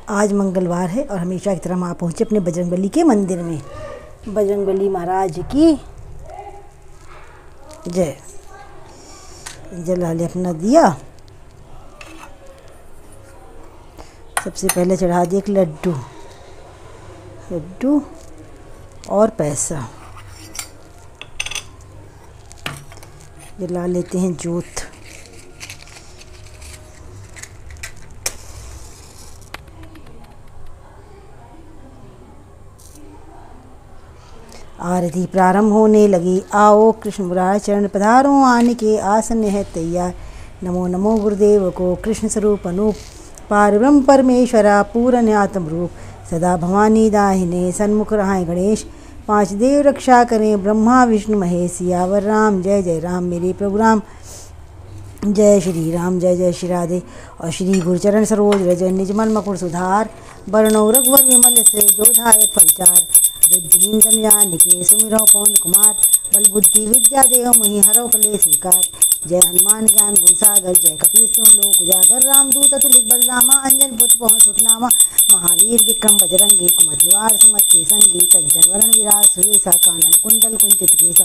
आज मंगलवार है और हमेशा की तरह हम पहुँचे अपने बजरंगबली के मंदिर में। बजरंगबली महाराज की जय। जला ले अपना दिया। सबसे पहले चढ़ा दिए एक लड्डू और पैसा। जला लेते हैं जोत। आरती प्रारंभ होने लगी। आओ कृष्ण मुरारी चरण पधारो, आने के आसन है तैयार। नमो नमो गुरुदेव को कृष्ण स्वरूप अनूप, पारब्रह्म परमेश्वरा पूर्ण आत्म रूप। सदा भवानी दाहिने सन्मुख रहाय गणेश, पांच देव रक्षा करें ब्रह्मा विष्णु महेश। सियावर राम जय जय राम, मेरे प्रभु राम जय श्री राम। जय जय श्री राधे। और श्री गुरुचरण सरोज रज निजमल मकुर सुधार, वर्णो रघुवर विमल से जो धायक फलचार। बुद्धिहीन तनु जानिके सुमिरौ पवन कुमार, बल बुद्धि विद्या देव मोहि हरौ कलेश विकार। जय हनुमान ज्ञान गुण सागर, जय कपीस तुम लोक उजागर। रामदूत अतुलित बलधामा, अंजन पुत्र पवन सुत नामा। महावीर विक्रम बजरंगी, कुमति निवार सुमति संगी। कंचन वरण विराज सुरेसा, कानन कुंडल कुंचित केसा।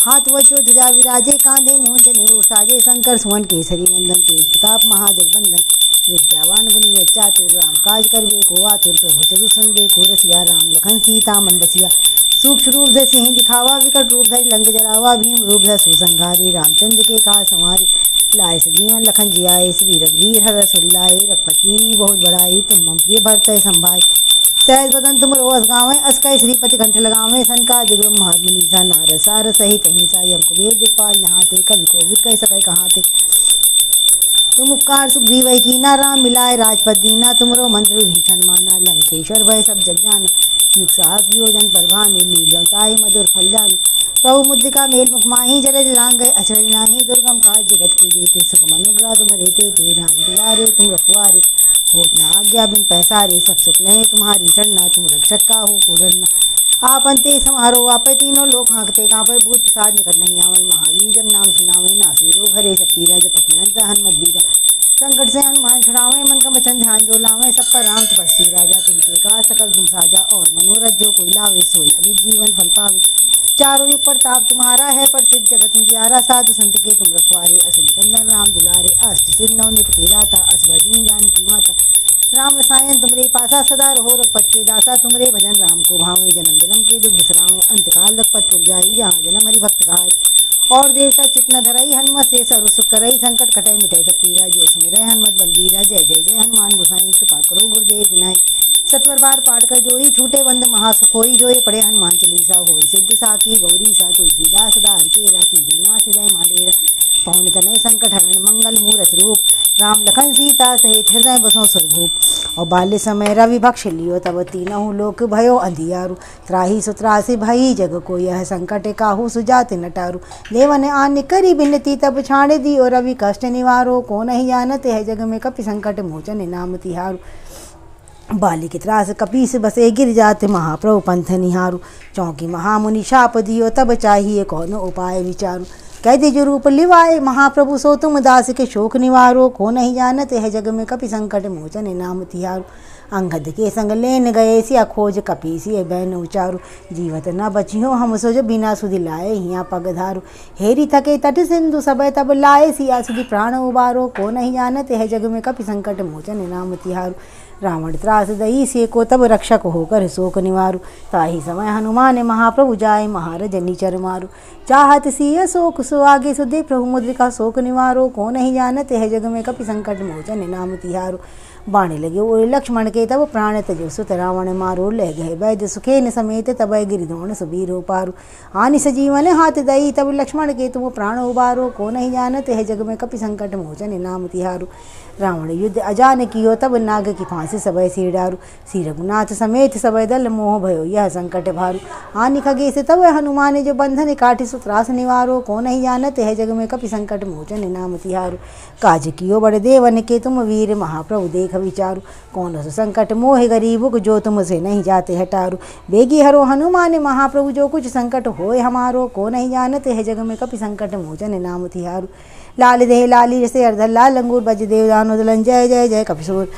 हाथ वज्रो ध्वजा विराजे, कांधे मूंज जनेऊ साजे। शंकर सुवन केसरी नंदन, तेज प्रताप महाजगवंदन। विद्यावान गुणी चातुर, राम काज करबे को आतुर। प्रभु चरित सुनबे को रसिया, राम लखन सीता मन बसिया। सूक्ष्म रूप धरि सिंह दिखावा, विकट रूप धरि लंक जरावा। भीम रूप धरि सुसंहारी, रामचंद्र के काज संहारी। लाए सजीवन लखन जियाए, श्री रघुवीर हर रस उल्लाए। रघुपति कीन्ही बहुत बड़ाई, तुम मम प्रिय भरतहि संभाई। सहज बदन तुम रोअस गावें, अस कहि श्रीपति कंठ लगावें। सनकादिक ब्रह्मादि मुनीसा, नारद सारद सहित अहिंसा। यम कुबेर दिक्पाल नहाते, कवि कोविद कहि सकै कहाते। तुम उपकार सुग्रीव कीना, राम मिलाए राजपद दीना। तुमरो मंत्र विभीषण माना, लंकेश्वर भय सब जग जाना। युग सहस्र योजन पर भानु, लील्यों ताहि मधुर फल जानू। प्रभु मुद्रिका मेल मुख माहि, जलधि लांघ गए अचरज नाहि। दुर्गम काज जगत के जेते, सुगम अनुग्रह तुम रहते थे। राम दुआरे तुम रखवारे, होत न आज्ञा बिन पैसारे। सब सुख लहे तुम्हारी शरणा, तुम रक्षक काहू को डरना। आपन ते समारो आपै, तीनों लोक हाँकते कांपै। भूत पिशाच निकट नहीं आवै, महावीर जब नाम सुनावै। नासे रोग हरे सब पीरा, जपत निरंतर हनुमत बीरा। संकट से हनुमान छुड़ावें, मन का वचन ध्यान जो लावें। सब पर राम तपस्वी राजा, तिनके काज सकल तुम साजा। और मनोरथ जो कोई लावे, सोई अमित जीवन फल पावे। चारों युग प्रताप तुम्हारा है, प्रसिद्ध जगत जियारा। साधु संत के तुम रखवारे, असुर निकंदन राम दुलारे। अष्ट सिद्धि नव नित के दाता, असबर दीन जानकी माता। राम रसायन तुमरे पासा, सदा रहो रघुपत के दासा। तुमरे भजन राम को भावे, जन्म जन्म के दुख बिसरावें। अंतकाल रघुपत पुर जाई, जहाँ जन्म हरि भक्त कहाई। और देवता चित्त न धरई, हनुमत से सर्व सुख करई। संकट कटई मिटई सब पीरा, जो सुमिरै हनुमत बलबीरा। जय जय जय हनुमान गोसाई, कृपा करो गुरुदेव विनाई। सत्वर बार पाठ कर जोई, छूटे बंद महासुख होई। जो ये पढ़े हनुमान चालीसा, होई सिद्धि साखी गौरी सा। तुलसीदास सदा हरिचेरा, कीजय नाथ हृदय माडेरा। पवन तनय संकट हरण, मंगल मूरत रूप। राम लखन सीता सहित हृदय बसों स्वरूप। और बाल्य समय रवि भक्ष लियो, तब तीनहु लोक भयो अंधियारु। त्राहि सुत्रासि भई जग को, यह संकट काहू सुजाति न टारू। देवन आन्य करी बिनती, तब छाड़े दियो रवि कष्ट निवारो। को नहीं जानते है जग में, कपि संकट मोचन नाम तिहारू। बाली के त्रास कपीस बसे, गिर जाते महाप्रभु पंथ निहारू। चौकी महामुनि शाप दियो, तब चाहिए कौन उपाय विचारू। कह दे जो रूप लिवाए, महाप्रभु सो तुम दास के शोक निवारो। को नहीं जानते है जग में, कपि संकट मोचन नाम तिहारू। अंगद के संग लेन गए, सिया खोज कपीसी बैन उचारू। जीवत न बचियो हम सोज, बिना सुधि लाए हिया पग धारू। हेरी थके तट सिंधु सबय, तब लाए सिया सुधि प्राण उबारो। को नहीं जानते है जग में, कपि संकट मोचन नाम तिहारू। रावण त्रास दई से को, तब रक्षक होकर शोक निवारू। ताहि समय हनुमान महाप्रभु जाए, महारज निचर मारू। चाहत सिय शोक सो आगे, सुधे प्रभु मुद्रिका शोक निवारो। को नहीं जानते है जग में, कपि संकट मोचन नाम तिहारू। बाणे लगे ओरे लक्ष्मण के, तब प्राण तजो सुत रावण मारो। ले गए वैद्य सुखेन समेत, तब गिरिधोण सुबीर पारू। आनि सजीवन हाथ दई, तब लक्ष्मण के तुम प्राण उबारो। को नहीं जानते है जग में, कपि संकट मोचन नाम तिहारू। रावण युद्ध अजान कियो, तब नाग की फांसी सबय सिर डारू। श्री रघुनाथ समेत सबय दल, मोह भयो यह संकट भारू। आनि खगेश तब हनुमान, जो बंधन काटि सुत्रास निवारो। को नहीं जानते है जग में, कपि संकट मोचन नाम तिहारू। काज कियो बड़े देवन के, तुम वीर महाप्रभु देख विचारू। कौन सो संकट मोहि गरीबुक, जो तुमसे नहीं जाते हटारू। बेगी हरो हनुमान महाप्रभु, जो कुछ संकट होय हमारो। को नहीं जानते है जग में, कपि संकट मोचन नाम तिहारू। लाल देह लाली जैसे अर्धल लाल, अंगूर बज देव दानो दलन। जय जय जय कपिसूर।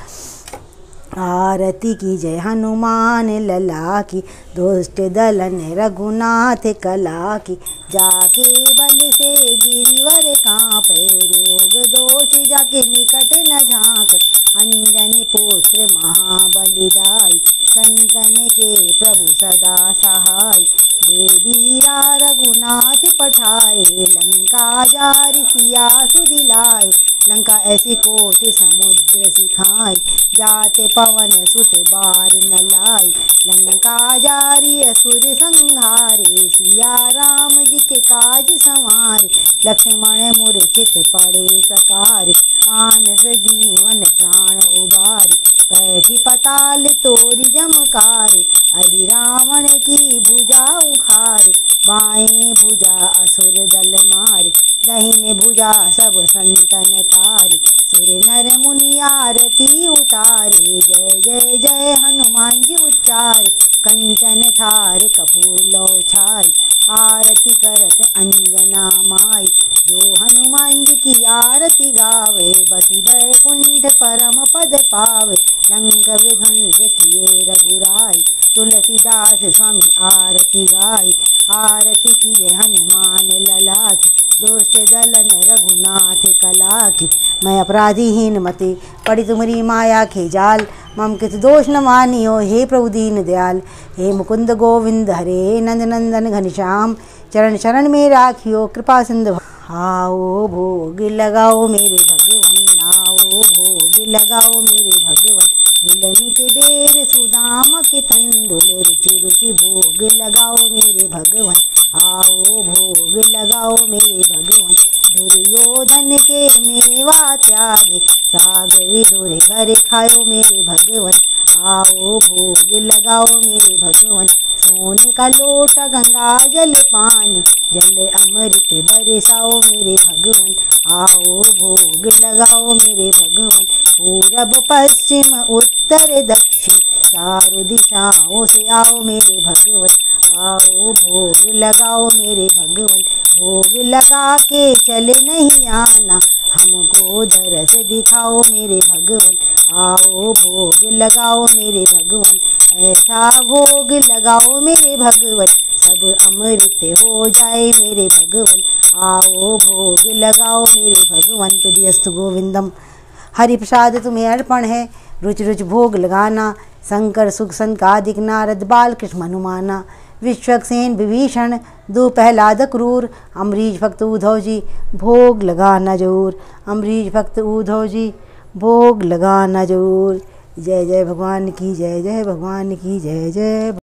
आरती की जय हनुमान लला की, दुष्ट दलन रघुनाथ कला की। जाके बल से गिरिवर कांपे, रोग दोष जाके निकट न झांक। अंजनी पुत्र महाबलिदाई, संतन के प्रभु सदा सहाय। देवीरा रघुनाथ पठाए, लंका जारि सिया सुदिलाए। लंका ऐसी कोट समुद्र सिखाई, जाते पवन सुत बार न लाई। लंका जारी असुर संहारे, सिया राम जी के काज संवारे। लक्ष्मण मूर्छित पड़े सकारे, आन सजीवन प्राण उबारे। बैठी पताल तोरी जमकारे, अहि रावण की भुजा उखारे। बाएं भुजा असुर दल मारे, दहिने भुजा सब संतन तारे। सुर नर मुनि आरती उतारे, जय जय जय हनुमान जी उच्चारे। कंचन थार कपूर लो छाई, आरती करत अंजना माई। जो हनुमान जी की आरती गावे, बसी बैकुंठ परम पद पावे। लंक विध्वंस किए रघुराई, तुलसीदास स्वामी आरती गाई। आरती की हनुमान लला की, दुष्ट दलन रघुनाथ कला की। मैं अपराधीहीन मते पड़ी तुम्हारी माया के जाल, मम कित दोष न मानियो हे प्रभु दीन दयाल। हे मुकुंद गोविंद हरे नंद नंदन घनश्याम, चरण शरण में राखियो कृपा सिंधु। आओ भोग लगाओ मेरे भगवन, आओ भोग लगाओ मेरे भगवन। मिलनी के बेर सुदामा के तंदुल, रुचि रुचि भोग लगाओ मेरे भगवन। आओ भोग लगाओ मेरे भगवन। दुर्योधन के मेवा त्यागे, साग विदुर घर खाओ मेरे भगवन। आओ भोग लगाओ मेरे भगवन। सोने का लोटा गंगा जल पानी, जल अमृत बरसाओ मेरे भगवन। आओ भोग लगाओ मेरे भगवन। पूरब पश्चिम उत्तर दक्षिण, चारों दिशाओं से आओ मेरे भगवन। आओ भोग लगाओ मेरे भगवन। भोग लगा के चले नहीं आना, हमको दरस दिखाओ मेरे भगवन। आओ भोग लगाओ मेरे भगवन। ऐसा भोग लगाओ मेरे भगवन, सब अमृत हो जाए मेरे भगवन। आओ भोग लगाओ मेरे भगवन। तुदियस्तु गोविंदम। हरि प्रसाद तुम्हें अर्पण है, रुचि रुचि भोग लगाना। शंकर सुख संकादिक नारद बाल कृष्ण हनुमाना। विश्वक्सेन विभीषण दो प्रहलाद क्रूर, अम्बरीश भक्त उद्धव जी भोग लगाना जरूर। अम्बरीश भक्त उद्धव जी भोग लगाना जरूर। जय जय भगवान की जय, जय भगवान की जय, जय।